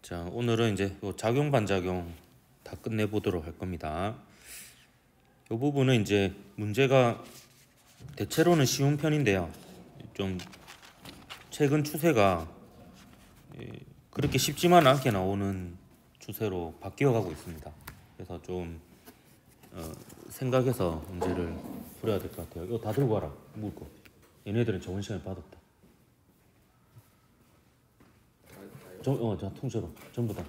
자, 오늘은 이제 요 작용 반작용 다 끝내보도록 할 겁니다. 이 부분은 이제 문제가 대체로는 쉬운 편인데요. 좀 최근 추세가 그렇게 쉽지만 않게 나오는 추세로 바뀌어가고 있습니다. 그래서 좀 생각해서 문제를 풀어야 될 것 같아요. 이거 다 들고 와라, 물 거. 얘네들은 저번 시간에 받았다. 자, 통째로 전부 다.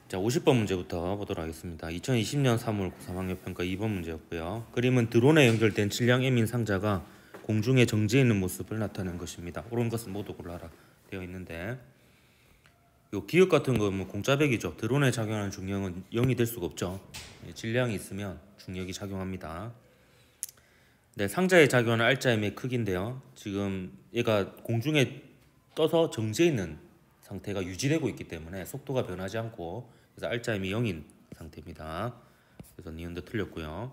자, 50번 문제부터 보도록 하겠습니다. 2020년 3월 고3 학력평가 2번 문제였고요. 그림은 드론에 연결된 질량 M인 상자가 공중에 정지해 있는 모습을 나타낸 것입니다. 옳은 것은 모두 골라라 되어 있는데, 요 기억 같은 거 뭐 공짜배기죠. 드론에 작용하는 중력은 0이 될 수가 없죠. 질량이 있으면 중력이 작용합니다. 네, 상자에 작용하는 알짜임의 크기인데요. 지금 얘가 공중에 떠서 정지해 있는 상태가 유지되고 있기 때문에 속도가 변하지 않고, 그래서 알짜임이 0인 상태입니다. 그래서 니은도 틀렸고요.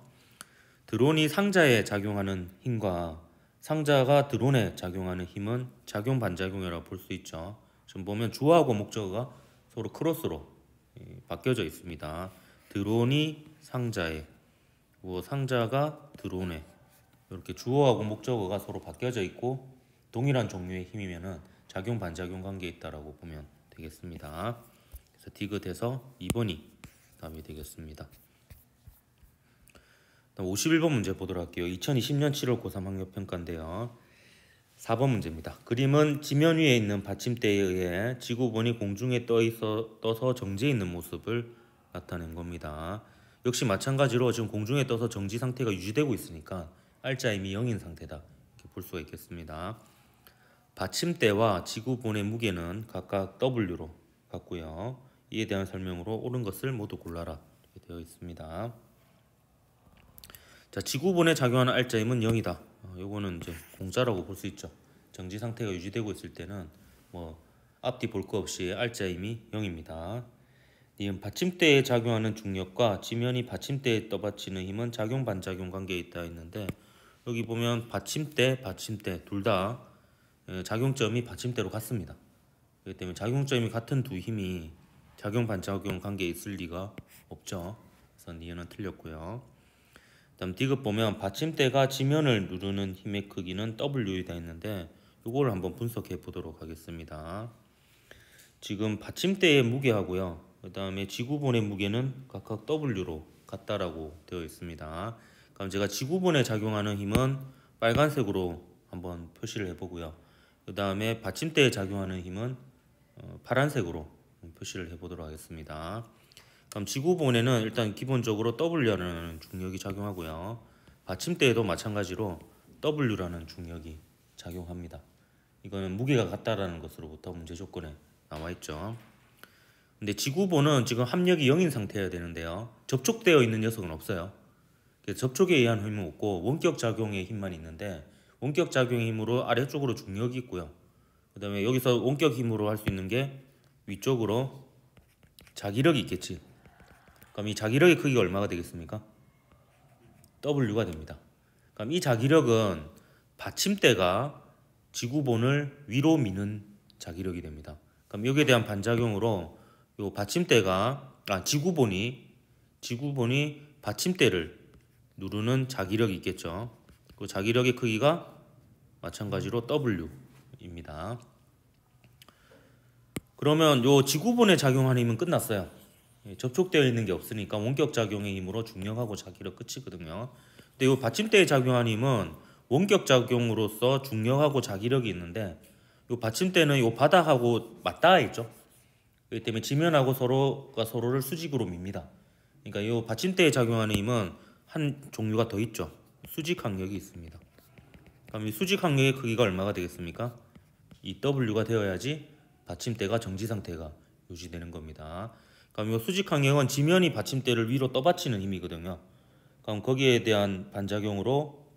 드론이 상자에 작용하는 힘과 상자가 드론에 작용하는 힘은 작용 반작용이라고 볼 수 있죠. 지금 보면 주어하고 목적어가 서로 크로스로 바뀌어져 있습니다. 드론이 상자에, 상자가 드론에, 이렇게 주어하고 목적어가 서로 바뀌어져 있고 동일한 종류의 힘이면은 작용 반작용 관계에 있다라고 보면 되겠습니다. 그래서 디귿에서 2번이 답이 되겠습니다. 51번 문제 보도록 할게요. 2020년 7월 고3 학력평가인데요. 4번 문제입니다. 그림은 지면 위에 있는 받침대에 의해 지구본이 공중에 떠서 정지해 있는 모습을 나타낸 겁니다. 역시 마찬가지로 지금 공중에 떠서 정지 상태가 유지되고 있으니까 알짜임이 0인 상태다 이렇게 볼 수가 있겠습니다. 받침대와 지구본의 무게는 각각 W로 같고요. 이에 대한 설명으로 옳은 것을 모두 골라라 이렇게 되어 있습니다. 자, 지구본에 작용하는 알짜임은 0이다. 요거는 이제 공짜라고 볼 수 있죠. 정지 상태가 유지되고 있을 때는 뭐 앞뒤 볼 거 없이 알짜임이 0입니다. 니은 받침대에 작용하는 중력과 지면이 받침대에 떠받치는 힘은 작용 반작용 관계에 있다 했는데, 여기 보면 받침대 둘 다 작용점이 받침대로 같습니다. 그렇기 때문에 작용점이 같은 두 힘이 작용 반작용 관계에 있을 리가 없죠. 그래서 니은은 틀렸고요. 다음 디귿 보면 받침대가 지면을 누르는 힘의 크기는 W이다 했는데, 이걸 한번 분석해 보도록 하겠습니다. 지금 받침대의 무게하고요, 그 다음에 지구본의 무게는 각각 W로 같다라고 되어 있습니다. 그럼 제가 지구본에 작용하는 힘은 빨간색으로 한번 표시를 해보고요. 그 다음에 받침대에 작용하는 힘은 파란색으로 표시를 해보도록 하겠습니다. 그럼 지구본에는 일단 기본적으로 W라는 중력이 작용하고요. 받침대에도 마찬가지로 W라는 중력이 작용합니다. 이거는 무게가 같다라는 것으로부터 문제 조건에 나와 있죠. 근데 지구본은 지금 합력이 0인 상태여야 되는데요. 접촉되어 있는 녀석은 없어요. 접촉에 의한 힘은 없고 원격 작용의 힘만 있는데, 원격 작용의 힘으로 아래쪽으로 중력이 있고요. 그 다음에 여기서 원격 힘으로 할 수 있는 게 위쪽으로 자기력이 있겠지. 그럼 이 자기력의 크기가 얼마가 되겠습니까? W가 됩니다. 그럼 이 자기력은 받침대가 지구본을 위로 미는 자기력이 됩니다. 그럼 여기에 대한 반작용으로 요 받침대가 지구본이 받침대를 누르는 자기력이 있겠죠. 그 자기력의 크기가 마찬가지로 W입니다. 그러면 요 지구본에 작용하는 힘은 끝났어요. 접촉되어 있는 게 없으니까 원격 작용의 힘으로 중력하고 자기력 끝이거든요. 근데 요 받침대에 작용하는 힘은 원격 작용으로서 중력하고 자기력이 있는데, 요 받침대는 요 바닥하고 맞닿아 있죠. 그렇기 때문에 지면하고 서로가 서로를 수직으로 밉니다. 그러니까 요 받침대에 작용하는 힘은 한 종류가 더 있죠. 수직 항력이 있습니다. 그럼 이 수직 항력의 크기가 얼마가 되겠습니까? 이 W가 되어야지 받침대가 정지 상태가 유지되는 겁니다. 그럼 이 수직 항력은 지면이 받침대를 위로 떠받치는 힘이거든요. 그럼 거기에 대한 반작용으로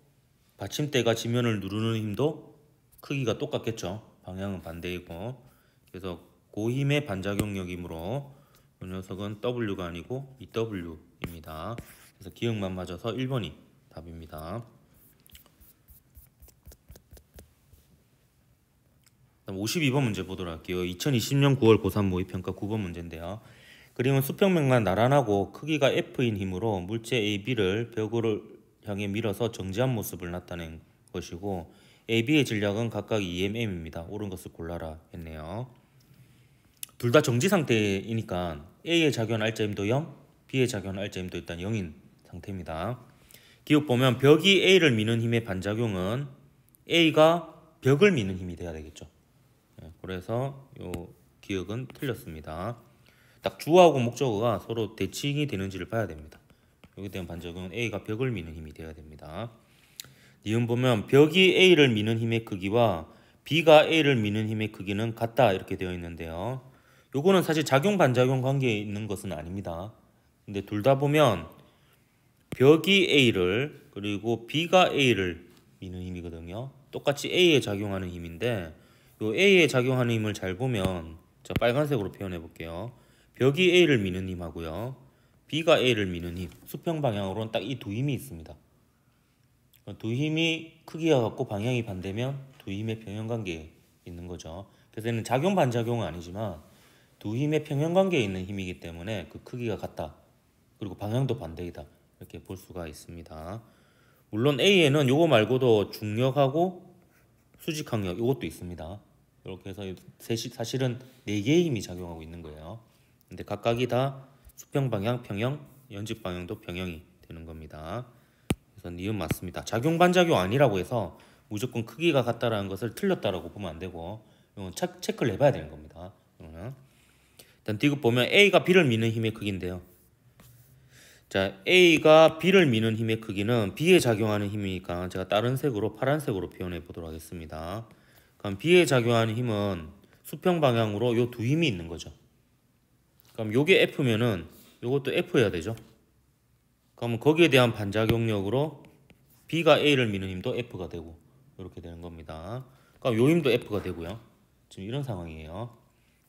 받침대가 지면을 누르는 힘도 크기가 똑같겠죠. 방향은 반대이고. 그래서 그 힘의 반작용력이므로 이 녀석은 W가 아니고 EW입니다. 그래서 기억만 맞아서 1번이 답입니다. 그다음 52번 문제 보도록 할게요. 2020년 9월 고3 모의평가 9번 문제인데요. 그림은 수평면과 나란하고 크기가 F인 힘으로 물체 AB를 벽을 향해 밀어서 정지한 모습을 나타낸 것이고 AB의 질량은 각각 2mm입니다. 옳은 것을 골라라 했네요. 둘 다 정지 상태이니까 A의 작용 알짜힘도 0, B의 작용 알짜힘도 일단 0인 상태입니다. 기억 보면 벽이 A를 미는 힘의 반작용은 A가 벽을 미는 힘이 돼야 되겠죠. 그래서 요 기억은 틀렸습니다. 딱 주어하고 목적어가 서로 대칭이 되는지를 봐야 됩니다. 여기에 대한 반작용은 A가 벽을 미는 힘이 돼야 됩니다. 니은 보면 벽이 A를 미는 힘의 크기와 B가 A를 미는 힘의 크기는 같다 이렇게 되어 있는데요. 요거는 사실 작용 반작용 관계에 있는 것은 아닙니다. 근데 둘 다 보면 벽이 A를 그리고 B가 A를 미는 힘이거든요. 똑같이 A에 작용하는 힘인데 요 A에 작용하는 힘을 잘 보면 자 빨간색으로 표현해 볼게요. 벽이 A를 미는 힘하고요. B가 A를 미는 힘 수평 방향으로는 딱 이 두 힘이 있습니다. 두 힘이 크기가 같고 방향이 반대면 두 힘의 평형관계에 있는 거죠. 그래서 얘는 작용 반작용은 아니지만 두 힘의 평형관계에 있는 힘이기 때문에 그 크기가 같다. 그리고 방향도 반대이다. 이렇게 볼 수가 있습니다. 물론 A에는 요거 말고도 중력하고 수직항력 이것도 있습니다. 이렇게 해서 사실은 4개의 힘이 작용하고 있는 거예요. 근데 각각이 다 수평 방향 평형, 연직 방향도 평형이 되는 겁니다. 그래서 니은 맞습니다. 작용 반작용 아니라고 해서 무조건 크기가 같다라는 것을 틀렸다라고 보면 안 되고 이건 체크를 해봐야 되는 겁니다. 일단 디귿 보면 A가 B를 미는 힘의 크기인데요. 자, A가 B를 미는 힘의 크기는 B에 작용하는 힘이니까 제가 다른 색으로 파란색으로 표현해 보도록 하겠습니다. 그럼 B에 작용하는 힘은 수평 방향으로 요 두 힘이 있는 거죠. 그럼 요게 F면은 요것도 F여야 되죠. 그러면 거기에 대한 반작용력으로 B가 A를 미는 힘도 F가 되고 이렇게 되는 겁니다. 그럼 요 힘도 F가 되고요. 지금 이런 상황이에요.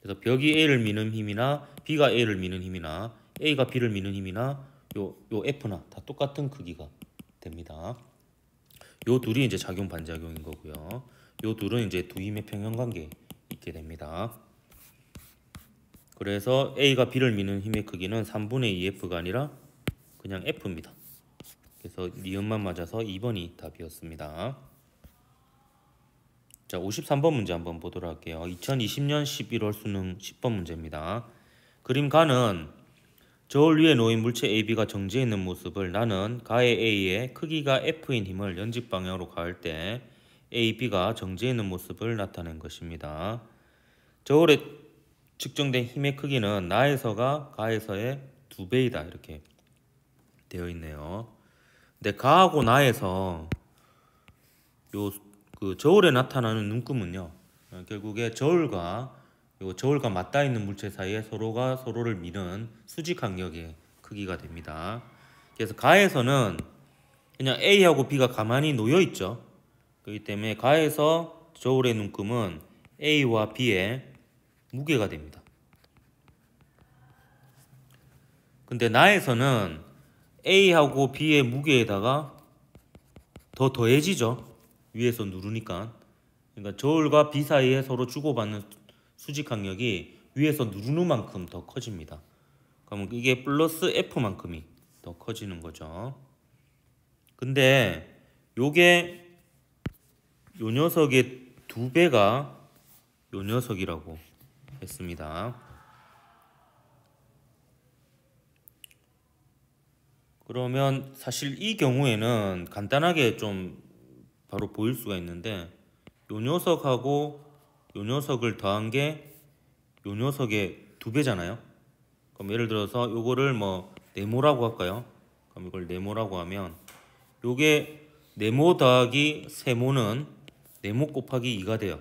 그래서 벽이 A를 미는 힘이나 B가 A를 미는 힘이나 A가 B를 미는 힘이나 요 F나 다 똑같은 크기가 됩니다. 요 둘이 이제 작용 반작용인 거고요. 요 둘은 이제 두 힘의 평형관계에 있게 됩니다. 그래서 A가 B를 미는 힘의 크기는 3분의 2F가 아니라 그냥 F입니다. 그래서 니은만 맞아서 2번이 답이었습니다. 자, 53번 문제 한번 보도록 할게요. 2020년 11월 수능 10번 문제입니다. 그림 가는 저울 위에 놓인 물체 AB가 정지해 있는 모습을 나는 가의 A의 크기가 F인 힘을 연직 방향으로 가할 때 AB가 정지해 있는 모습을 나타낸 것입니다. 저울에 측정된 힘의 크기는 나에서가 가에서의 2배이다 이렇게 되어 있네요. 근데 가하고 나에서 그 저울에 나타나는 눈금은요. 결국에 저울과 맞닿아 있는 물체 사이에 서로가 서로를 미는 수직 항력의 크기가 됩니다. 그래서 가에서는 그냥 A하고 B가 가만히 놓여 있죠. 그렇기 때문에 가에서 저울의 눈금은 A와 B의 무게가 됩니다. 근데 나에서는 A하고 B의 무게에다가 더 더해지죠. 위에서 누르니까. 그러니까 저울과 B 사이에 서로 주고받는 수직 항력이 위에서 누르는 만큼 더 커집니다. 그러면 이게 플러스 F만큼이 더 커지는 거죠. 근데 요게 요 녀석의 2배가 요 녀석이라고 했습니다. 그러면 사실 이 경우에는 간단하게 좀 바로 보일 수가 있는데 요 녀석하고 요 녀석을 더한 게 요 녀석의 2배잖아요. 그럼 예를 들어서 요거를 뭐 네모라고 할까요? 그럼 이걸 네모라고 하면 요게 네모 더하기 세모는 네모 곱하기 2가 돼요.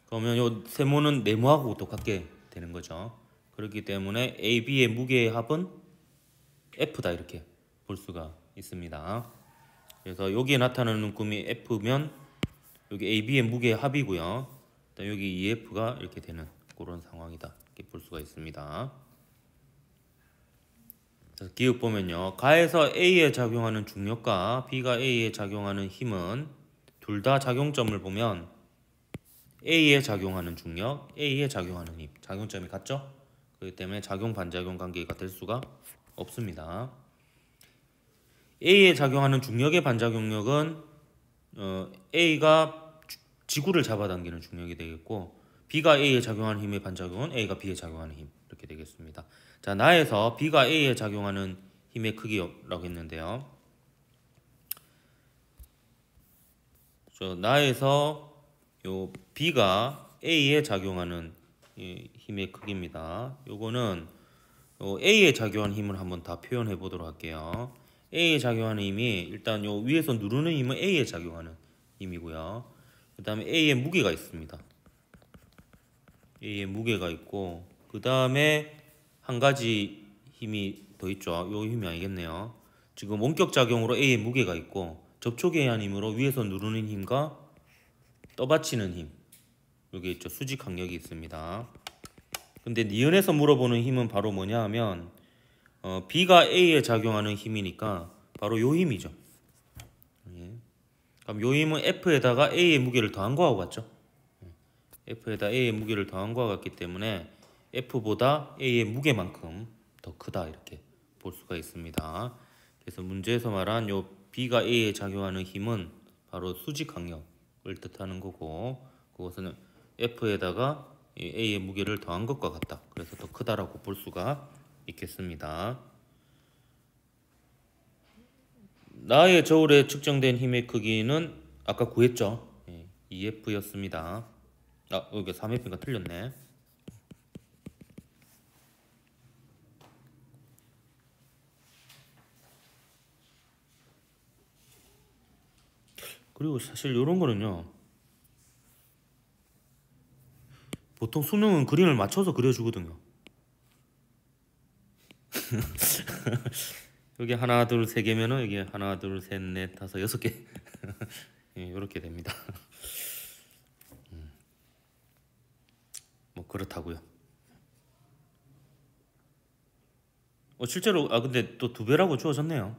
그러면 요 세모는 네모하고 똑같게 되는 거죠. 그렇기 때문에 AB의 무게의 합은 F다 이렇게 볼 수가 있습니다. 그래서 여기에 나타나는 눈금이 F면 여기 AB의 무게의 합이고요. 여기 EF가 이렇게 되는 그런 상황이다 이렇게 볼 수가 있습니다. 그래서 기억 보면요. 가에서 A에 작용하는 중력과 B가 A에 작용하는 힘은 둘 다 작용점을 보면 A에 작용하는 중력, A에 작용하는 힘. 작용점이 같죠? 그렇기 때문에 작용 반작용 관계가 될 수가 없습니다. A에 작용하는 중력의 반작용력은 A가 지구를 잡아당기는 중력이 되겠고, B가 A에 작용하는 힘의 반작용은 A가 B에 작용하는 힘, 이렇게 되겠습니다. 자, 나에서 B가 A에 작용하는 힘의 크기라고 했는데요. 나에서 요 B가 A에 작용하는 힘의 크기입니다. 요거는 A에 작용하는 힘을 한번 다 표현해 보도록 할게요. A에 작용하는 힘이 일단 요 위에서 누르는 힘은 A에 작용하는 힘이고요. 그 다음에 A에 무게가 있습니다. A에 무게가 있고, 그 다음에 한 가지 힘이 더 있죠. 요 힘이 아니겠네요. 지금 원격 작용으로 A에 무게가 있고, 접촉에 의한 힘으로 위에서 누르는 힘과 떠받치는 힘, 여기 있죠. 수직 강력이 있습니다. 근데 니은에서 물어보는 힘은 바로 뭐냐 하면 B가 A에 작용하는 힘이니까 바로 요 힘이죠. 예. 그럼 요 힘은 F에다가 A의 무게를 더한 거하고 같죠. F에다 A의 무게를 더한 거와 같기 때문에 F보다 A의 무게만큼 더 크다, 이렇게 볼 수가 있습니다. 그래서 문제에서 말한 요 B가 A에 작용하는 힘은 바로 수직 강력을 뜻하는 거고, 그것은 F에다가 A의 무게를 더한 것과 같다. 그래서 더 크다라고 볼 수가 있겠습니다. 나의 저울에 측정된 힘의 크기는 아까 구했죠. 2F였습니다. 여기 3F가 틀렸네. 그리고 사실 이런 거는요, 보통 수능은 그림을 맞춰서 그려주거든요. 여기 하나 둘 세 개면은 여기 하나 둘 셋 넷 다섯 여섯 개 이렇게 됩니다. 뭐 그렇다고요. 실제로 근데 또 두 배라고 주어졌네요.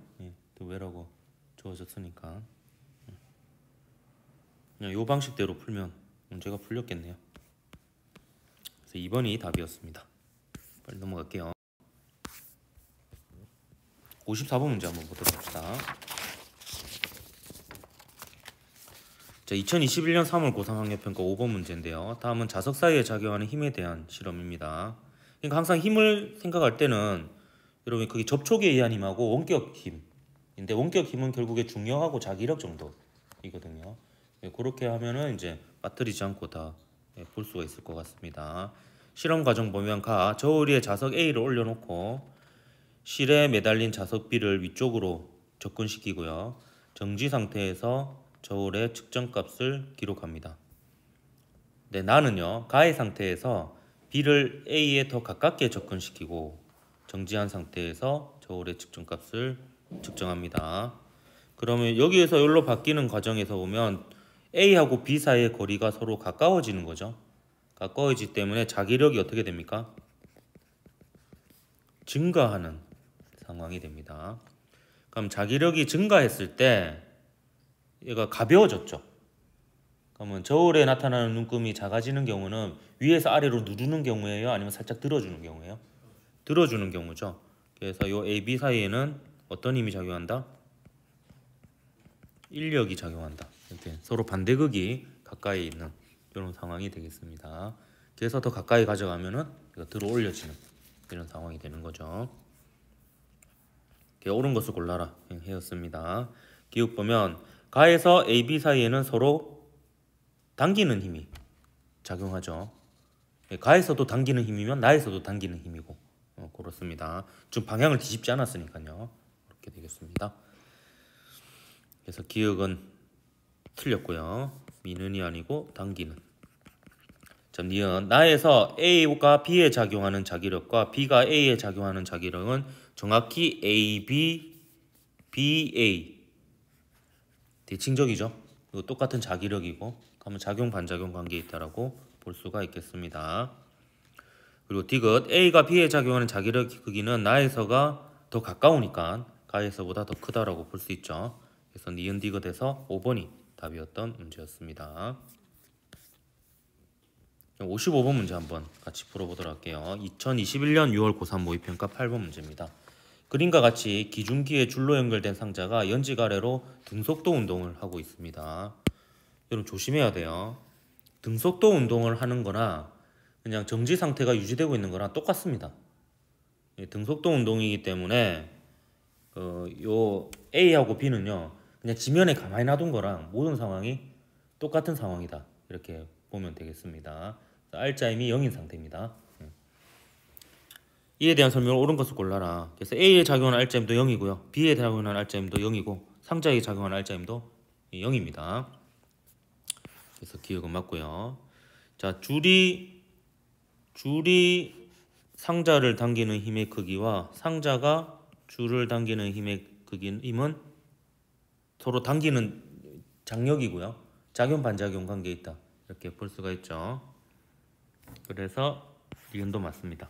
두 배라고 주어졌으니까 그냥 요 방식대로 풀면 문제가 풀렸겠네요. 그래서 2번이 답이었습니다. 빨리 넘어갈게요. 54번 문제 한번 보도록 합시다. 자, 2021년 3월 고3 학력평가 5번 문제인데요. 다음은 자석 사이에 작용하는 힘에 대한 실험입니다. 그러니까 항상 힘을 생각할 때는 여러분 그게 접촉에 의한 힘하고 원격 힘인데, 원격 힘은 결국에 중력하고 자기력 정도이거든요. 그렇게 하면은 이제 빠뜨리지 않고 다 볼 수가 있을 것 같습니다. 실험 과정 보면 저울 위에 자석 A를 올려놓고 실에 매달린 자석 B를 위쪽으로 접근시키고요. 정지 상태에서 저울의 측정값을 기록합니다. 네, 나는요, 가의 상태에서 B를 A에 더 가깝게 접근시키고 정지한 상태에서 저울의 측정값을 측정합니다. 그러면 여기에서 여기로 바뀌는 과정에서 보면 A하고 B 사이의 거리가 서로 가까워지는 거죠. 가까워지기 때문에 자기력이 어떻게 됩니까? 증가하는 상황이 됩니다. 그럼 자기력이 증가했을 때 얘가 가벼워졌죠. 그러면 저울에 나타나는 눈금이 작아지는 경우는 위에서 아래로 누르는 경우예요? 아니면 살짝 들어주는 경우예요? 들어주는 경우죠. 그래서 이 A, B 사이에는 어떤 힘이 작용한다? 인력이 작용한다. 이렇게 서로 반대극이 가까이 있는 이런 상황이 되겠습니다. 그래서 더 가까이 가져가면은 들어 올려지는 이런 상황이 되는 거죠. 옳은 것을 골라라 해였습니다. 기억 보면 가에서 A, B 사이에는 서로 당기는 힘이 작용하죠. 가에서도 당기는 힘이면 나에서도 당기는 힘이고 그렇습니다. 좀 방향을 뒤집지 않았으니까요. 그렇게 되겠습니다. 그래서 기억은 틀렸고요. 미는이 아니고 당기는. 니은 나에서 A가 B에 작용하는 자기력과 B가 A에 작용하는 자기력은 정확히 AB, BA 대칭적이죠. 똑같은 자기력이고, 그러면 작용 반작용 관계에 있다라고 볼 수가 있겠습니다. 그리고 디귿 A가 B에 작용하는 자기력 크기는 나에서가 더 가까우니까 가에서보다 더 크다라고 볼 수 있죠. 그래서 니은 디귿에서 5번이 답이었던 문제였습니다. 55번 문제 한번 같이 풀어보도록 할게요. 2021년 6월 고3 모의평가 8번 문제입니다. 그림과 같이 기중기에 줄로 연결된 상자가 연직 아래로 등속도 운동을 하고 있습니다. 여러분 조심해야 돼요. 등속도 운동을 하는 거나 그냥 정지 상태가 유지되고 있는 거랑 똑같습니다. 등속도 운동이기 때문에 요 A하고 B는요 그냥 지면에 가만히 놔둔 거랑 모든 상황이 똑같은 상황이다, 이렇게 보면 되겠습니다. R자임이 0인 상태입니다. 이에 대한 설명을 옳은 것을 골라라. 그래서 A에 작용하는 R자임도 0이고요, B에 작용하는 R자임도 0이고 상자에 작용하는 R자임도 0입니다. 그래서 기억은 맞고요. 자, 줄이 상자를 당기는 힘의 크기와 상자가 줄을 당기는 힘의 힘은 서로 당기는 장력이고요, 작용 반작용 관계에 있다, 이렇게 볼 수가 있죠. 그래서 니은도 맞습니다.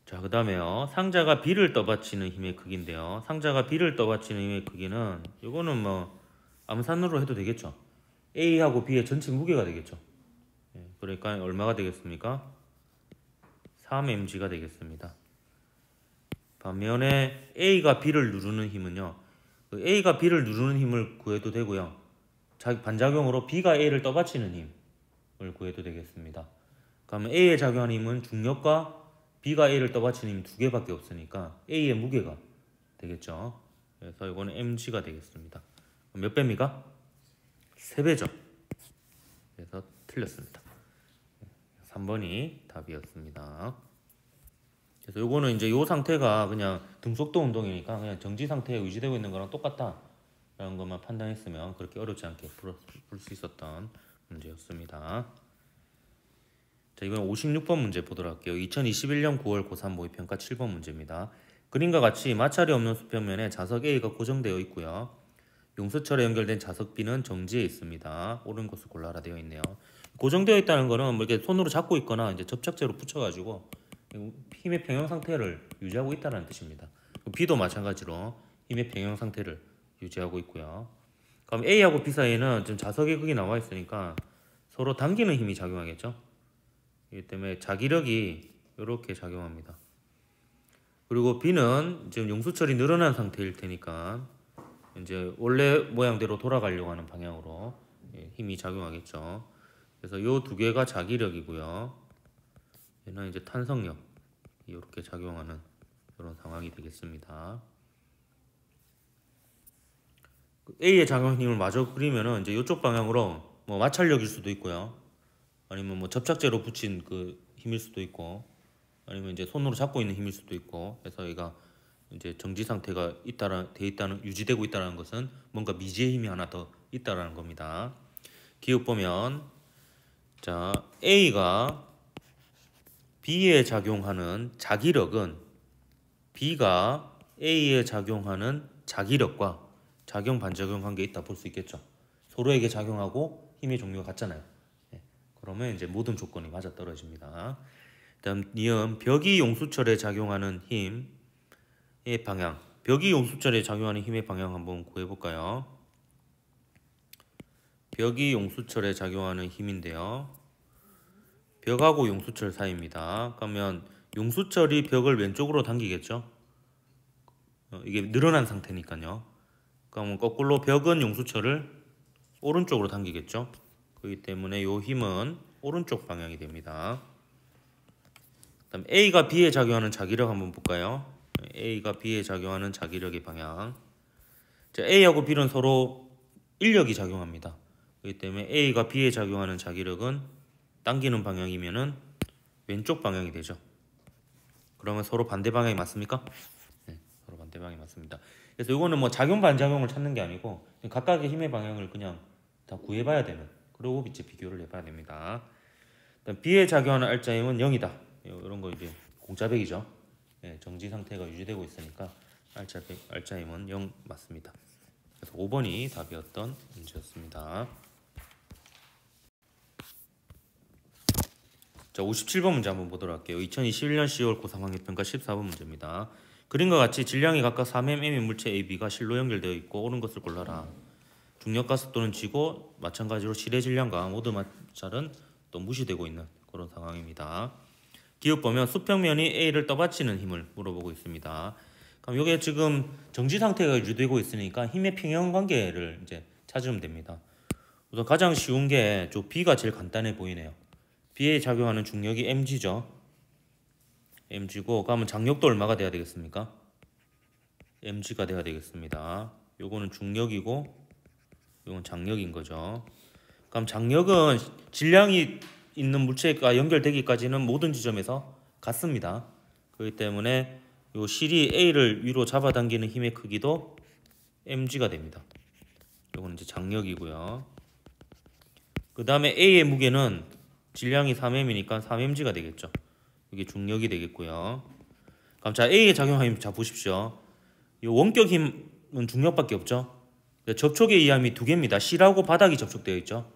자, 그 다음에요, 상자가 B를 떠받치는 힘의 크기인데요, 상자가 B를 떠받치는 힘의 크기는 이거는 뭐 암산으로 해도 되겠죠. A하고 B의 전체 무게가 되겠죠. 그러니까 얼마가 되겠습니까? 3mg가 되겠습니다. 반면에 A가 B를 누르는 힘은요, A가 B를 누르는 힘을 구해도 되고요, 반작용으로 B가 A를 떠받치는 힘을 구해도 되겠습니다. 그러면 A에 작용하는 힘은 중력과 B가 A를 떠받치는 힘 두 개밖에 없으니까 A의 무게가 되겠죠. 그래서 이거는 mg가 되겠습니다. 몇 배입니까? 3배죠. 그래서 틀렸습니다. 3번이 답이었습니다. 그래서 요거는 이제 요 상태가 그냥 등속도 운동이니까 그냥 정지 상태에 유지되고 있는 거랑 똑같다 라는 것만 판단했으면 그렇게 어렵지 않게 풀 수 있었던 문제였습니다. 자, 이번 56번 문제 보도록 할게요. 2021년 9월 고3 모의평가 7번 문제입니다. 그림과 같이 마찰이 없는 수평면에 자석 A가 고정되어 있고요, 용수철에 연결된 자석 B는 정지해 있습니다. 옳은 것을 골라라 되어 있네요. 고정되어 있다는 거는 뭐 이렇게 손으로 잡고 있거나 이제 접착제로 붙여가지고 힘의 평형 상태를 유지하고 있다는 뜻입니다. B도 마찬가지로 힘의 평형 상태를 유지하고 있고요. 그럼 A하고 B 사이에는 지금 자석의 극이 나와 있으니까 서로 당기는 힘이 작용하겠죠. 이기 때문에 자기력이 이렇게 작용합니다. 그리고 B는 지금 용수철이 늘어난 상태일 테니까 이제 원래 모양대로 돌아가려고 하는 방향으로 힘이 작용하겠죠. 그래서 이 두 개가 자기력이고요, 얘는 이제 탄성력, 이렇게 작용하는 그런 상황이 되겠습니다. A의 작용 힘을 마저 그리면은 이제 이쪽 방향으로 뭐 마찰력일 수도 있고요, 아니면 뭐 접착제로 붙인 그 힘일 수도 있고, 아니면 이제 손으로 잡고 있는 힘일 수도 있고, 그래서 얘가 이제 정지 상태가 유지되고 있다는 것은 뭔가 미지의 힘이 하나 더 있다라는 겁니다. 기억 보면, 자, A가 B에 작용하는 자기력은 B가 A에 작용하는 자기력과 작용 반작용 관계에 있다 볼 수 있겠죠. 서로에게 작용하고 힘의 종류가 같잖아요. 그러면 이제 모든 조건이 맞아 떨어집니다. 다음 니은, 벽이 용수철에 작용하는 힘의 방향. 벽이 용수철에 작용하는 힘의 방향 한번 구해볼까요? 벽이 용수철에 작용하는 힘인데요, 벽하고 용수철 사이입니다. 그러면 용수철이 벽을 왼쪽으로 당기겠죠. 이게 늘어난 상태니까요. 그러면 거꾸로 벽은 용수철을 오른쪽으로 당기겠죠. 그렇기 때문에 이 힘은 오른쪽 방향이 됩니다. 그다음 A가 B에 작용하는 자기력 한번 볼까요? A가 B에 작용하는 자기력의 방향. 자, A하고 B는 서로 인력이 작용합니다. 그렇기 때문에 A가 B에 작용하는 자기력은 당기는 방향이면은 왼쪽 방향이 되죠. 그러면 서로 반대 방향이 맞습니까? 네, 서로 반대 방향이 맞습니다. 그래서 이거는 뭐 작용 반작용을 찾는 게 아니고 각각의 힘의 방향을 그냥 다 구해봐야 되는, 그리고 이제 비교를 해봐야 됩니다. 일단 B에 작용하는 R자임은 0이다. 이런 거 이제 공짜백이죠. 네, 정지 상태가 유지되고 있으니까 R자임은 0 맞습니다. 그래서 5번이 답이었던 문제였습니다. 자, 57번 문제 한번 보도록 할게요. 2021년 10월 고3 학력평가 14번 문제입니다. 그림과 같이 질량이 각각 3mm인 물체 AB가 실로 연결되어 있고 옳은 것을 골라라. 중력가속도는 G고 마찬가지로 실의 질량과 모든 마찰은 또 무시되고 있는 그런 상황입니다. 기억 보면 수평면이 A를 떠받치는 힘을 물어보고 있습니다. 그럼 이게 지금 정지 상태가 유지되고 있으니까 힘의 평형 관계를 이제 찾으면 됩니다. 우선 가장 쉬운 게 저 B가 제일 간단해 보이네요. B에 작용하는 중력이 mg죠. mg고 그러면 장력도 얼마가 돼야 되겠습니까? mg가 돼야 되겠습니다. 요거는 중력이고 요건 장력인 거죠. 그럼 장력은 질량이 있는 물체가 연결되기까지는 모든 지점에서 같습니다. 그렇기 때문에 요 실이 A를 위로 잡아당기는 힘의 크기도 mg가 됩니다. 요건 이제 장력이고요. 그 다음에 A의 무게는 질량이 3m이니까 3mg가 되겠죠. 이게 중력이 되겠고요. 그럼 자, A에 작용하는 힘, 자 보십시오. 이 원격 힘은 중력밖에 없죠. 접촉의 이함이 두 개입니다. 실하고 바닥이 접촉되어 있죠.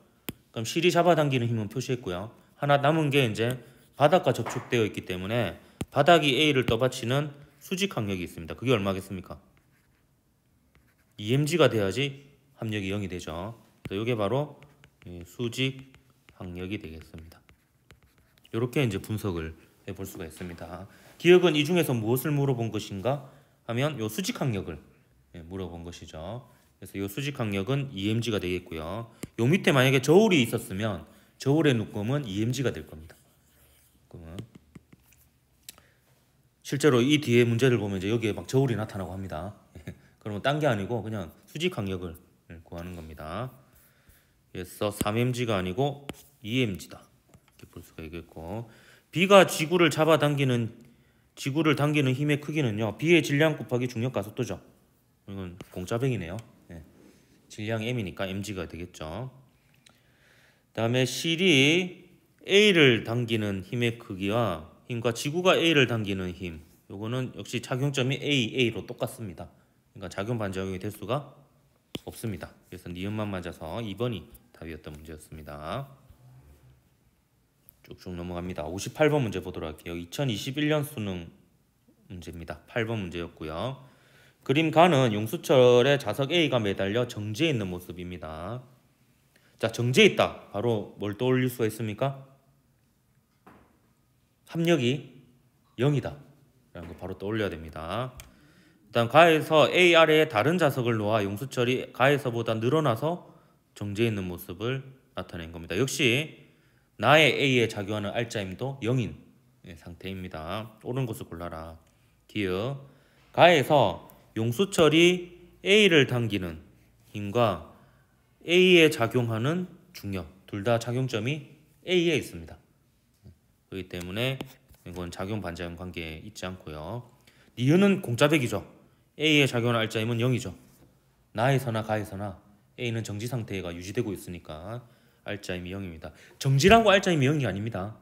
그럼 실이 잡아당기는 힘은 표시했고요. 하나 남은 게 이제 바닥과 접촉되어 있기 때문에 바닥이 A를 떠받치는 수직 항력이 있습니다. 그게 얼마겠습니까? 2mg가 돼야지 합력이 0이 되죠. 그래서 이게 바로 수직 항력이 되겠습니다. 이렇게 이제 분석을 해볼 수가 있습니다. 기억은 이 중에서 무엇을 물어본 것인가 하면 요 수직 항력을 물어본 것이죠. 그래서 요 수직 항력은 2mg가 되겠고요. 요 밑에 만약에 저울이 있었으면 저울의 눈금은 2mg가 될 겁니다. 실제로 이 뒤에 문제를 보면 이제 여기에 막 저울이 나타나고 합니다. 그러면 딴 게 아니고 그냥 수직 항력을 구하는 겁니다. 그래서 3mg가 아니고 2mg다. 이렇게 볼 수가 있겠고, B가 지구를 당기는 힘의 크기는요, B의 질량 곱하기 중력 가속도죠. 이건 공짜백이네요. 질량 m이니까 mg가 되겠죠. 다음에 실이 A를 당기는 힘의 크기와 힘과 지구가 A를 당기는 힘, 요거는 역시 작용점이 A로 똑같습니다. 그러니까 작용 반작용이 될 수가 없습니다. 그래서 니은만 맞아서 2번이 답이었던 문제였습니다. 쭉쭉 넘어갑니다. 58번 문제 보도록 할게요. 2021년 수능 문제입니다. 8번 문제였고요. 그림 가는 용수철에 자석 A가 매달려 정지해 있는 모습입니다. 자, 정지해 있다. 바로 뭘 떠올릴 수가 있습니까? 합력이 0이다. 라는 거 바로 떠올려야 됩니다. 일단 가에서 A 아래에 다른 자석을 놓아 용수철이 가에서보다 늘어나서 정지해 있는 모습을 나타낸 겁니다. 역시 나의 A에 작용하는 알짜힘도 0인 상태입니다. 옳은 것을 골라라. 기억. 가에서 용수철이 A를 당기는 힘과 A에 작용하는 중력, 둘 다 작용점이 A에 있습니다. 그렇기 때문에 이건 작용 반작용 관계에 있지 않고요. 니은은 공짜백이죠. A에 작용하는 알짜힘은 0이죠. 나에서나 가에서나 A는 정지 상태가 유지되고 있으니까 알짜힘이 0입니다. 정지라고 알짜힘이 0이 아닙니다.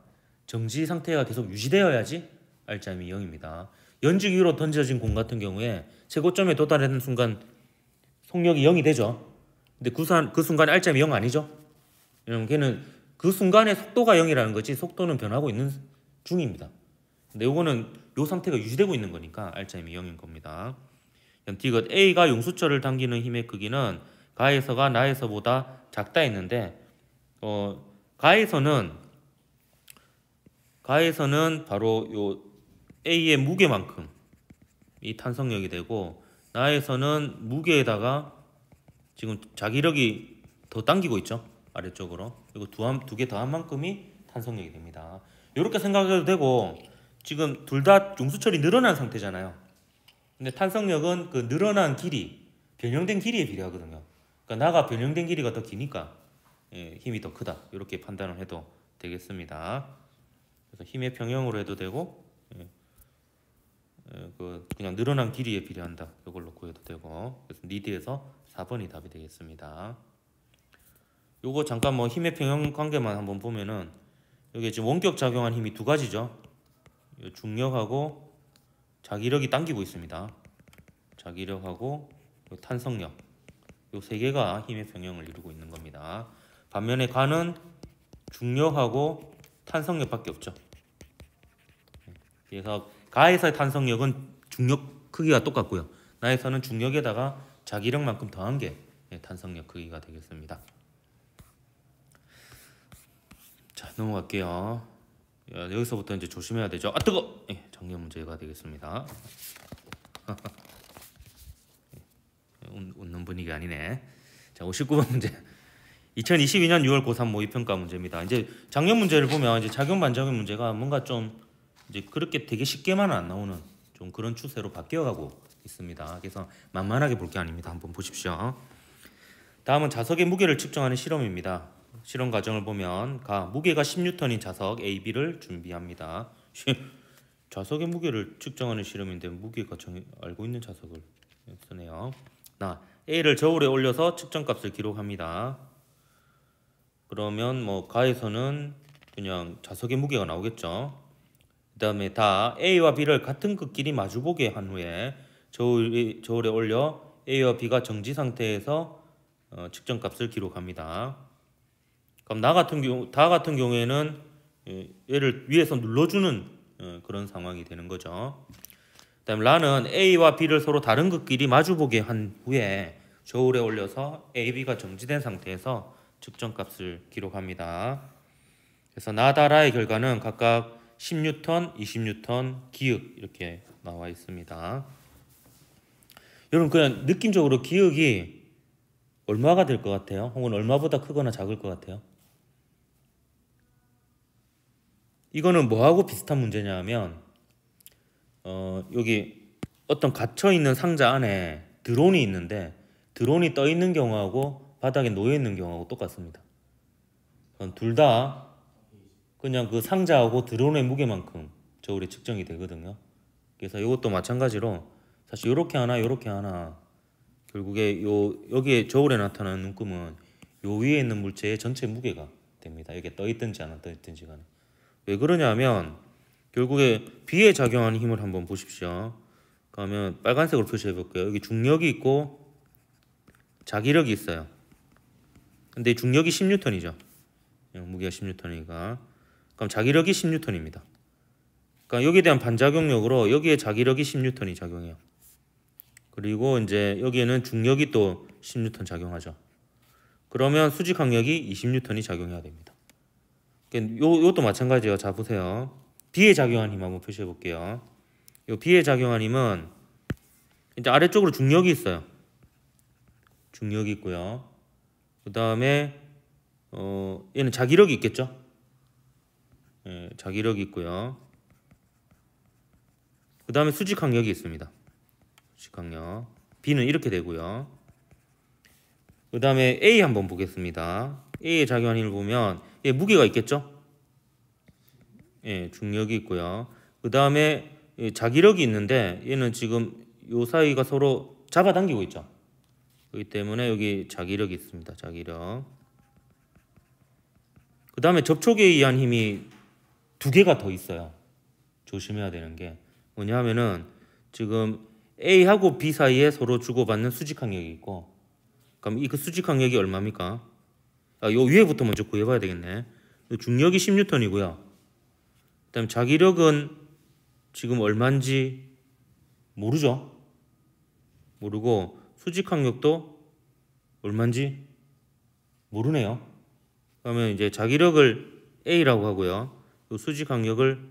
정지 상태가 계속 유지되어야지 알짜힘이 0입니다. 연직 위로 던져진 공 같은 경우에 최고점에 도달하는 순간 속력이 0이 되죠. 근데 그 순간에 알짜힘이 0 아니죠? 왜냐면 걔는 그 순간에 속도가 0이라는 거지 속도는 변하고 있는 중입니다. 근데 요거는 요 상태가 유지되고 있는 거니까 알짜힘이 0인 겁니다. 디귿 A가 용수철을 당기는 힘의 크기는 가에서가 나에서보다 작다 했는데 가에서는 바로 요 A의 무게만큼 이 탄성력이 되고, 나에서는 무게에다가 지금 자기력이 더 당기고 있죠. 아래쪽으로. 그리고 두 개 더한 만큼이 탄성력이 됩니다. 이렇게 생각해도 되고, 지금 둘 다 용수철이 늘어난 상태잖아요. 근데 탄성력은 그 늘어난 길이, 변형된 길이에 비례하거든요. 그러니까 나가 변형된 길이가 더 기니까 힘이 더 크다. 이렇게 판단을 해도 되겠습니다. 그래서 힘의 평형으로 해도 되고, 그냥 늘어난 길이에 비례한다. 이걸로 구해도 되고, 그래서 니드에서 4번이 답이 되겠습니다. 요거 잠깐 뭐 힘의 평형 관계만 한번 보면은, 여기 지금 원격 작용한 힘이 두 가지죠. 중력하고 자기력이 당기고 있습니다. 자기력하고 탄성력, 요 세 개가 힘의 평형을 이루고 있는 겁니다. 반면에 가는 중력하고 탄성력밖에 없죠. 그래서 가에서의 탄성력은 중력 크기가 똑같고요. 나에서는 중력에다가 자기력만큼 더한 게 탄성력 크기가 되겠습니다. 자, 넘어갈게요. 여기서부터 이제 조심해야 되죠. 아 뜨거! 예, 작년 문제가 되겠습니다. 웃는 분위기 아니네. 자, 59번 문제. 2022년 6월 고3 모의평가 문제입니다. 이제 작년 문제를 보면 이제 작용 반작용 문제가 뭔가 좀 이제 그렇게 되게 쉽게만은 안 나오는 좀 그런 추세로 바뀌어가고 있습니다. 그래서 만만하게 볼 게 아닙니다. 한번 보십시오. 다음은 자석의 무게를 측정하는 실험입니다. 실험 과정을 보면 무게가 10N인 자석 A, B를 준비합니다. 자석의 무게를 측정하는 실험인데 무게가 알고 있는 자석을 쓰네요. A를 저울에 올려서 측정값을 기록합니다. 그러면 뭐 가에서는 그냥 자석의 무게가 나오겠죠. 그 다음에 A와 B를 같은 극끼리 마주보게 한 후에 저울에 올려 A와 B가 정지 상태에서 측정값을 기록합니다. 그럼 다 같은 경우에는 얘를 위에서 눌러주는 그런 상황이 되는 거죠. 그 다음에 라는 A와 B를 서로 다른 극끼리 마주보게 한 후에 저울에 올려서 A, B가 정지된 상태에서 측정값을 기록합니다. 그래서 나다라의 결과는 각각 10N, 20N, 기역 이렇게 나와 있습니다. 여러분 그냥 느낌적으로 기역이 얼마가 될 것 같아요? 혹은 얼마보다 크거나 작을 것 같아요? 이거는 뭐하고 비슷한 문제냐 하면 여기 어떤 갇혀있는 상자 안에 드론이 있는데 드론이 떠 있는 경우하고 바닥에 놓여 있는 경우하고 똑같습니다. 둘 다 그냥 그 상자하고 드론의 무게만큼 저울에 측정이 되거든요. 그래서 이것도 마찬가지로 사실 요렇게 하나 결국에 여기에 저울에 나타나는 눈금은 요 위에 있는 물체의 전체 무게가 됩니다. 이게 떠 있든지 안 떠 있든지 간에. 왜 그러냐면 결국에 B에 작용하는 힘을 한번 보십시오. 그러면 빨간색으로 표시해 볼게요. 여기 중력이 있고 자기력이 있어요. 근데 중력이 10N이죠. 무게가 10N이니까. 그럼 자기력이 10N입니다. 그러니까 여기에 대한 반작용력으로 여기에 자기력이 10N이 작용해요. 그리고 이제 여기에는 중력이 또 10N 작용하죠. 그러면 수직 항력이 20N이 작용해야 됩니다. 요것도 마찬가지예요. 자 보세요. B에 작용한 힘 한번 표시해 볼게요. 요 B에 작용한 힘은 이제 아래쪽으로 중력이 있어요. 중력이 있고요. 그 다음에 얘는 자기력이 있겠죠. 예, 자기력이 있고요. 그 다음에 수직 항력이 있습니다. 수직 항력. B는 이렇게 되고요. 그 다음에 A 한번 보겠습니다. A에 작용한 힘을 보면 얘 무게가 있겠죠. 예, 중력이 있고요. 그 다음에 자기력이 있는데 얘는 지금 요 사이가 서로 잡아당기고 있죠. 그렇기 때문에 여기 자기력이 있습니다. 자기력. 그 다음에 접촉에 의한 힘이 두 개가 더 있어요. 조심해야 되는 게 뭐냐 하면은 지금 A하고 B 사이에 서로 주고받는 수직 항력이 있고, 그럼 이 그 수직 항력이 얼마입니까? 요 위에부터 먼저 구해봐야 되겠네. 중력이 10N이고요. 그 다음에 자기력은 지금 얼마인지 모르죠. 모르고 수직 항력도 얼마인지 모르네요. 그러면 이제 자기력을 A라고 하고요. 요 수직 항력을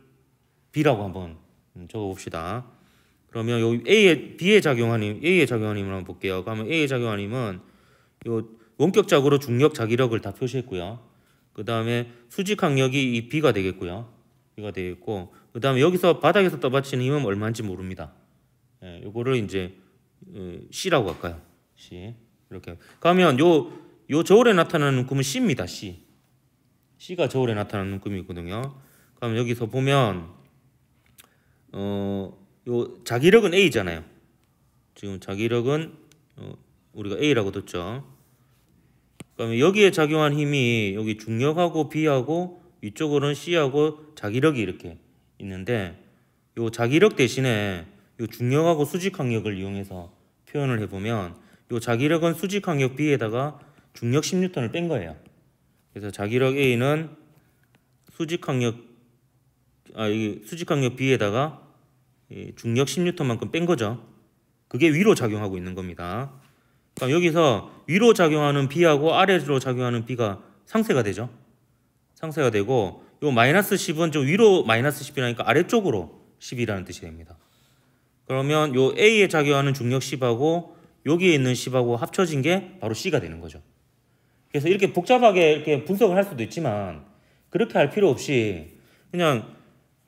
B라고 한번 적어봅시다. 그러면 요 B에 작용한 A에 작용한 힘을 한번 볼게요. 그러면 A에 작용한 힘은 요 원격적으로 중력, 자기력을 다 표시했고요. 그 다음에 수직 항력이 이 B가 되겠고요. B가 되겠고, 그 다음에 여기서 바닥에서 떠받치는 힘은 얼마인지 모릅니다. 예, 요거를 이제 C라고 할까요? C. 이렇게. 그러면 요 저울에 나타나는 눈금은 C입니다. C. C가 저울에 나타나는 눈금이거든요. 그럼 여기서 보면 요 자기력은 A잖아요. 지금 자기력은 우리가 A라고 뒀죠. 그러면 여기에 작용한 힘이 여기 중력하고 B하고 위쪽으로는 C하고 자기력이 이렇게 있는데, 요 자기력 대신에 요 중력하고 수직 항력을 이용해서 표현을 해보면 요 자기력은 수직 항력 B에다가 중력 10N을 뺀 거예요. 그래서 자기력 A는 수직 항력 B에다가 중력 10N만큼 뺀 거죠. 그게 위로 작용하고 있는 겁니다. 그럼 여기서 위로 작용하는 B하고 아래로 작용하는 B가 상쇄가 되죠. 상쇄가 되고 요 마이너스 10은 좀 위로 마이너스 10이라니까 아래쪽으로 10이라는 뜻이 됩니다. 그러면 요 A에 작용하는 중력 10하고 여기에 있는 10하고 합쳐진 게 바로 C가 되는 거죠. 그래서 이렇게 복잡하게 이렇게 분석을 할 수도 있지만 그렇게 할 필요 없이 그냥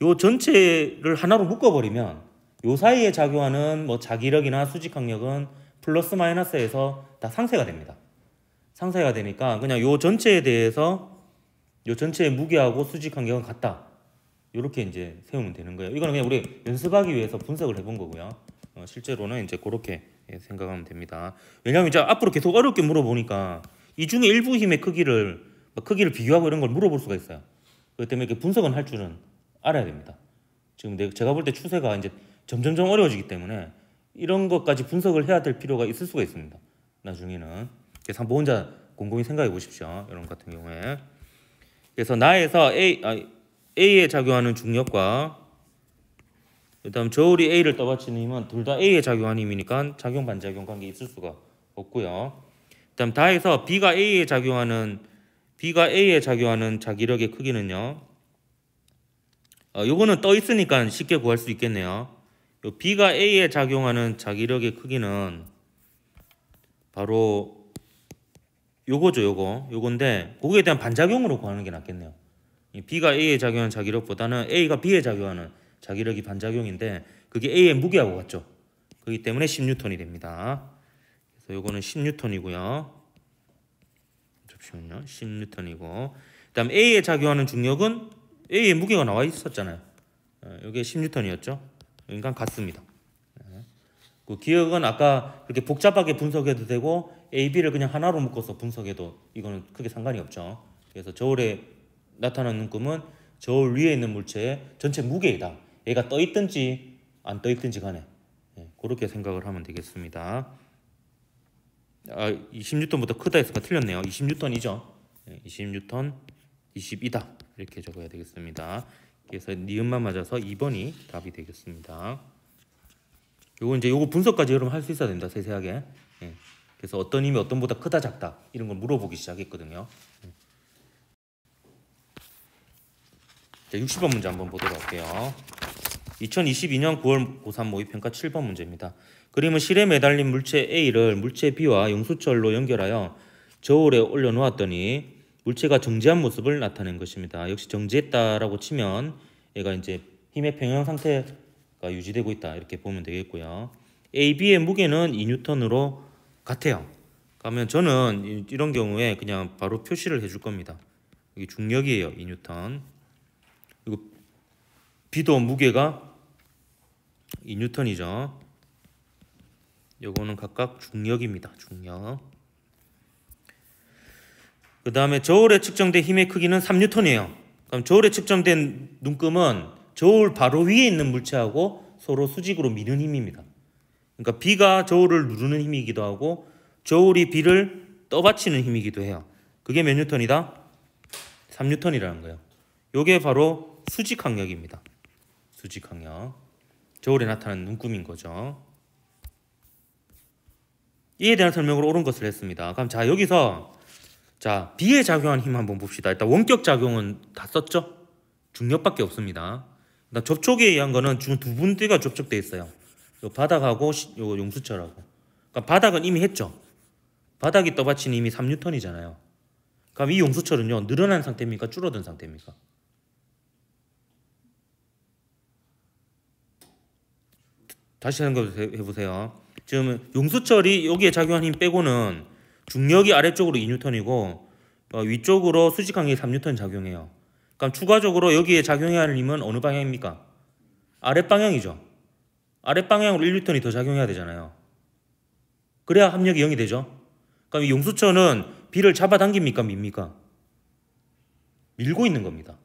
요 전체를 하나로 묶어버리면 요 사이에 작용하는 뭐 자기력이나 수직항력은 플러스 마이너스에서 다 상쇄가 됩니다. 상쇄가 되니까 그냥 요 전체에 대해서 요 전체의 무게하고 수직항력은 같다. 이렇게 이제 세우면 되는 거예요. 이거는 그냥 우리 연습하기 위해서 분석을 해본 거고요. 실제로는 이제 그렇게 생각하면 됩니다. 왜냐하면 이제 앞으로 계속 어렵게 물어보니까 이 중에 일부 힘의 크기를 비교하고 이런 걸 물어볼 수가 있어요. 그렇기 때문에 이렇게 분석은 할 줄은 알아야 됩니다. 지금 제가 볼 때 추세가 이제 점점점 어려워지기 때문에 이런 것까지 분석을 해야 될 필요가 있을 수가 있습니다. 나중에는. 그래서 한번 혼자 곰곰이 생각해 보십시오. 이런 것 같은 경우에. 그래서 나에서 A에 작용하는 중력과 그다음 저울이 A를 떠받치는 힘은 둘 다 A에 작용하는 힘이니까 작용 반작용 관계 있을 수가 없고요. 그다음 다에서 B가 A에 작용하는 자기력의 크기는요. 요거는 떠 있으니까 쉽게 구할 수 있겠네요. 요 B가 A에 작용하는 자기력의 크기는 바로 요거죠, 요건데 거기에 대한 반작용으로 구하는 게 낫겠네요. B가 A에 작용하는 자기력보다는 A가 B에 작용하는 자기력이 반작용인데 그게 A의 무게하고 같죠. 그렇기 때문에 10N이 됩니다. 그래서 요거는 10N이고요. 잠시만요. 10N이고 그다음 A에 작용하는 중력은 A의 무게가 나와 있었잖아요. 이게 10N이었죠. 그러니까 같습니다. 그 기억은 아까 그렇게 복잡하게 분석해도 되고 A, B를 그냥 하나로 묶어서 분석해도 이거는 크게 상관이 없죠. 그래서 저울에 나타나는 꿈은 저울 위에 있는 물체의 전체 무게이다. 얘가 떠 있든지 안 떠 있든지 간에 그렇게 생각을 하면 되겠습니다. 20N보다 크다 해서 틀렸네요. 20N이죠. 20N 22다 이렇게 적어야 되겠습니다. 그래서 니은만 맞아서 2번이 답이 되겠습니다. 요거 분석까지 여러분 할 수 있어야 된다. 세세하게. 그래서 어떤 힘이 어떤 보다 크다 작다 이런 걸 물어보기 시작했거든요. 60번 문제 한번 보도록 할게요. 2022년 9월 고3 모의평가 7번 문제입니다. 그림은 실에 매달린 물체 A를 물체 B와 용수철로 연결하여 저울에 올려놓았더니 물체가 정지한 모습을 나타낸 것입니다. 역시 정지했다라고 치면 얘가 이제 힘의 평형 상태가 유지되고 있다 이렇게 보면 되겠고요. A, B의 무게는 2N으로 같아요. 그러면 저는 이런 경우에 그냥 바로 표시를 해줄 겁니다. 여기 중력이에요. 2N. 그리고 B도 무게가 2N이죠. 요거는 각각 중력입니다. 중력. 그 다음에 저울에 측정된 힘의 크기는 3N이에요. 그럼 저울에 측정된 눈금은 저울 바로 위에 있는 물체하고 서로 수직으로 미는 힘입니다. 그러니까 B가 저울을 누르는 힘이기도 하고 저울이 B를 떠받치는 힘이기도 해요. 그게 몇 N이다? 3N이라는 거예요. 요게 바로 수직항력입니다. 수직항력. 저울에 나타나는 눈금인 거죠. 이에 대한 설명으로 옳은 것을 했습니다. 그럼 자 여기서 자 B에 작용한 힘 한번 봅시다. 일단 원격 작용은 다 썼죠? 중력밖에 없습니다. 그다음 접촉에 의한 거는 지금 두 군데가 접촉돼 있어요. 요 바닥하고 요 용수철하고. 그러니까 바닥은 이미 했죠. 바닥이 떠받치는 힘이 3N이잖아요. 그럼 이 용수철은요 늘어난 상태입니까? 줄어든 상태입니까? 다시 생각해보세요. 지금 용수철이 여기에 작용한 힘 빼고는 중력이 아래쪽으로 2N이고 위쪽으로 수직항력이 3N 작용해요. 그럼 추가적으로 여기에 작용해야 할 힘은 어느 방향입니까? 아랫방향이죠. 아랫방향으로 1N이 더 작용해야 되잖아요. 그래야 합력이 0이 되죠. 그럼 이 용수철은 B를 잡아당깁니까? 밉니까? 밀고 있는 겁니다.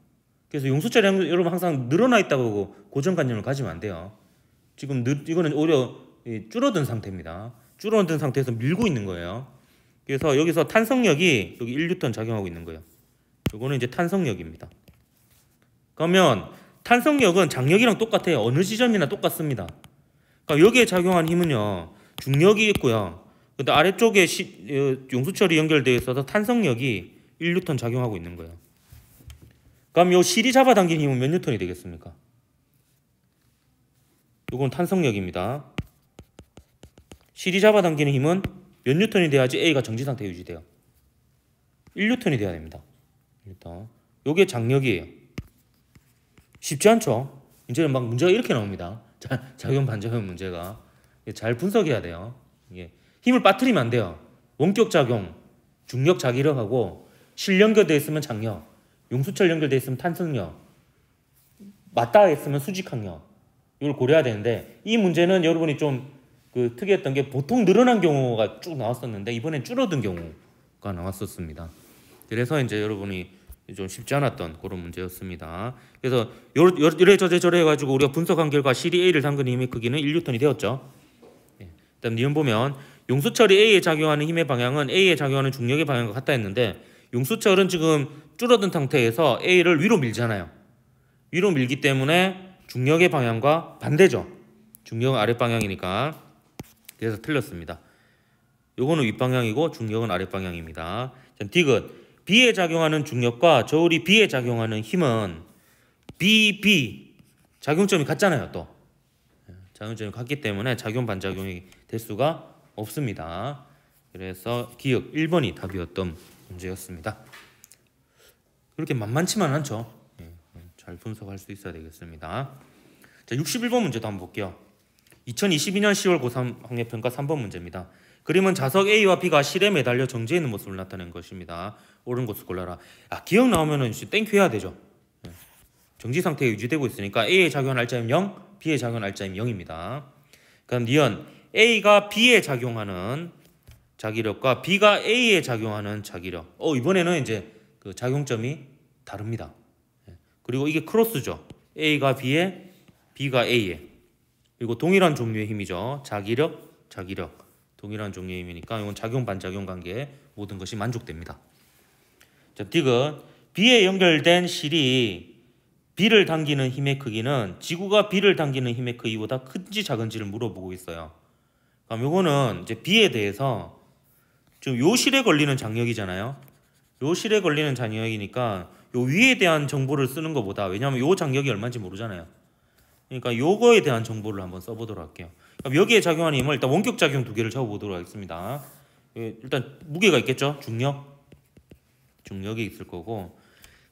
그래서 용수철이 여러분 항상 늘어나 있다고 고정관념을 가지면 안 돼요. 지금 이거는 오히려 줄어든 상태입니다. 줄어든 상태에서 밀고 있는 거예요. 그래서 여기서 탄성력이 여기 1N 작용하고 있는 거예요. 이거는 이제 탄성력입니다. 그러면 탄성력은 장력이랑 똑같아요. 어느 지점이나 똑같습니다. 그러니까 여기에 작용한 힘은요. 중력이 있고요. 근데 아래쪽에 용수철이 연결되어 있어서 탄성력이 1N 작용하고 있는 거예요. 그럼 요 실이 잡아당긴 힘은 몇 뉴턴이 되겠습니까? 요건 탄성력입니다. 실이 잡아당기는 힘은 몇 뉴턴이 돼야지 A가 정지 상태 유지돼요? 1뉴턴이 돼야 됩니다. 일단 요게 장력이에요. 쉽지 않죠? 이제 막 문제가 이렇게 나옵니다. 작용 반작용 문제가 잘 분석해야 돼요. 이게 힘을 빠뜨리면 안 돼요. 원격 작용, 중력 자기력하고 실 연결되어 있으면 장력, 용수철 연결되어 있으면 탄성력, 맞닿아 있으면 수직항력. 이걸 고려해야 되는데 이 문제는 여러분이 좀 그 특이했던 게 보통 늘어난 경우가 쭉 나왔었는데 이번엔 줄어든 경우가 나왔었습니다. 그래서 이제 여러분이 좀 쉽지 않았던 그런 문제였습니다. 그래서 이래 해가지고 우리가 분석한 결과 실이 A를 담그는 힘의 크기는 1뉴턴이 되었죠. 그다음 니은 보면 용수철이 A에 작용하는 힘의 방향은 A에 작용하는 중력의 방향과 같다 했는데 용수철은 지금 줄어든 상태에서 A를 위로 밀잖아요. 위로 밀기 때문에 중력의 방향과 반대죠. 중력은 아랫방향이니까. 그래서 틀렸습니다. 요거는 윗방향이고 중력은 아랫방향입니다. 디귿 B에 작용하는 중력과 저울이 B에 작용하는 힘은 B 작용점이 같잖아요. 또 작용점이 같기 때문에 작용 반작용이 될 수가 없습니다. 그래서 기역 1번이 답이었던 문제였습니다. 그렇게 만만치만 않죠. 잘 분석할 수 있어야 되겠습니다. 자, 61번 문제도 한번 볼게요. 2022년 10월 고3 학력평가 3번 문제입니다. 그림은 자석 A와 B가 실에 매달려 정지해 있는 모습을 나타낸 것입니다. 옳은 것을 골라라. 기억 나오면은 땡큐 해야 되죠. 정지 상태에 유지되고 있으니까 A에 작용한 알짜임 0, B에 작용한 알짜임 0입니다. 그럼 니은 A가 B에 작용하는 자기력과 B가 A에 작용하는 자기력. 이번에는 이제 그 작용점이 다릅니다. 그리고 이게 크로스죠. A가 B에, B가 A에. 그리고 동일한 종류의 힘이죠. 자기력. 동일한 종류의 힘이니까 이건 작용 반작용 관계 모든 것이 만족됩니다. 자, 디귿 B에 연결된 실이 B를 당기는 힘의 크기는 지구가 B를 당기는 힘의 크기보다 큰지 작은지를 물어보고 있어요. 그럼 요거는 이제 B에 대해서 지금 요 실에 걸리는 장력이잖아요. 요 실에 걸리는 장력이니까 요 위에 대한 정보를 쓰는 것보다, 왜냐하면 요 장력이 얼마인지 모르잖아요. 그러니까 요거에 대한 정보를 한번 써보도록 할게요. 그럼 여기에 작용하는 힘을 일단 원격 작용 두 개를 적어보도록 하겠습니다. 일단 무게가 있겠죠. 중력이 있을 거고,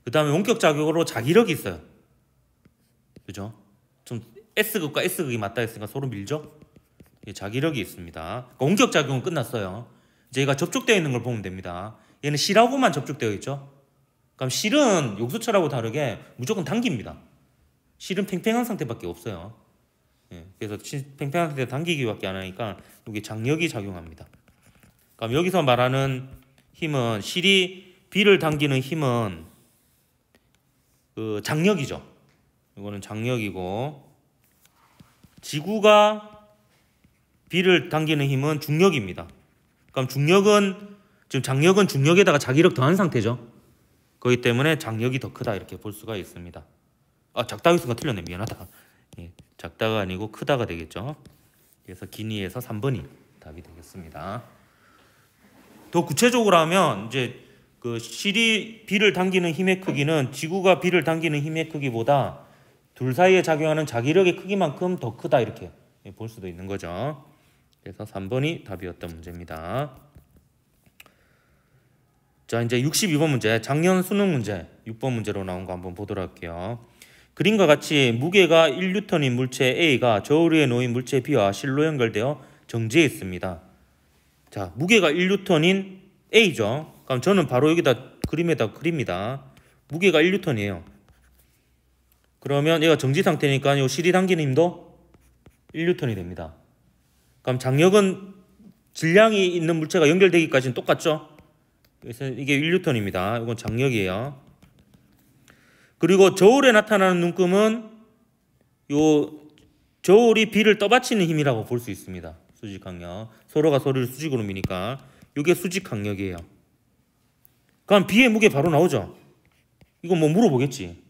그 다음에 원격 작용으로 자기력이 있어요. 그죠? 좀 S극과 S극이 맞닿아 있으니까 서로 밀죠. 자기력이 있습니다. 그러니까 원격 작용은 끝났어요. 이제 얘가 접촉되어 있는 걸 보면 됩니다. 얘는 실하고만 접촉되어 있죠. 그럼 실은 용수철하고 다르게 무조건 당깁니다. 실은 팽팽한 상태밖에 없어요. 그래서 팽팽한 상태 당기기밖에 안 하니까 여기 장력이 작용합니다. 그럼 여기서 말하는 힘은, 실이 B를 당기는 힘은 그 장력이죠. 이거는 장력이고, 지구가 B를 당기는 힘은 중력입니다. 그럼 지금 장력은 중력에다가 자기력 더한 상태죠. 그렇기 때문에 장력이 더 크다 이렇게 볼 수가 있습니다. 작다고 했으니까 틀렸네. 미안하다. 작다가 아니고 크다가 되겠죠. 그래서 기니에서 3번이 답이 되겠습니다. 더 구체적으로 하면 이제 그 실이 B를 당기는 힘의 크기는 지구가 B를 당기는 힘의 크기보다 둘 사이에 작용하는 자기력의 크기만큼 더 크다 이렇게 볼 수도 있는 거죠. 그래서 3번이 답이었던 문제입니다. 자, 이제 62번 문제, 작년 수능 문제 6번 문제로 나온 거 한번 보도록 할게요. 그림과 같이 무게가 1뉴턴인 물체 A가 저울 위에 놓인 물체 B와 실로 연결되어 정지해 있습니다. 자, 무게가 1뉴턴인 A죠. 그럼 저는 바로 여기다 그림에다 그립니다. 무게가 1뉴턴이에요. 그러면 얘가 정지 상태니까 요 실이 당기는 힘도 1뉴턴이 됩니다. 그럼 장력은 질량이 있는 물체가 연결되기까지는 똑같죠? 그래서 이게 1뉴턴입니다. 이건 장력이에요. 그리고 저울에 나타나는 눈금은 요 저울이 B를 떠받치는 힘이라고 볼 수 있습니다. 수직항력. 서로가 서로를 수직으로 미니까 이게 수직항력이에요. 그럼 B의 무게 바로 나오죠? 이거 뭐 물어보겠지.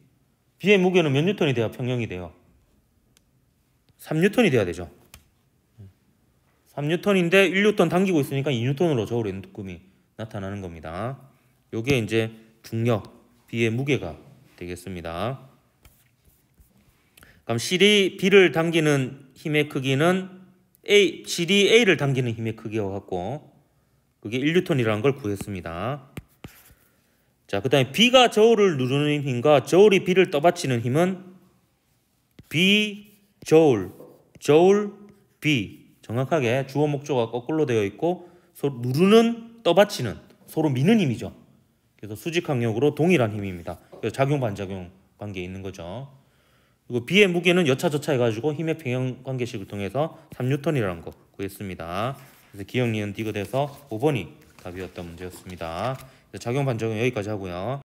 B의 무게는 몇 뉴턴이 돼야 평형이 돼요? 3뉴턴이 돼야 되죠. 3뉴턴인데 1뉴턴 당기고 있으니까 2뉴턴으로 저울의 눈금이 나타나는 겁니다. 요게 이제 중력, B의 무게가 되겠습니다. 그럼 CD B를 당기는 힘의 크기는 CD A를 당기는 힘의 크기와 같고 그게 1N이라는 걸 구했습니다. 자, 그 다음에 B가 저울을 누르는 힘과 저울이 B를 떠받치는 힘은 B 저울, 저울 B. 정확하게 주어 목조가 거꾸로 되어 있고 누르는 떠받치는 서로 미는 힘이죠. 그래서 수직항력으로 동일한 힘입니다. 그래서 작용 반작용 관계에 있는 거죠. 그리고 B의 무게는 여차저차 해가지고 힘의 평형 관계식을 통해서 3N이라는 거 구했습니다. 그래서 기억, 니은, 디귿에서 5번이 답이었던 문제였습니다. 작용 반작용 여기까지 하고요.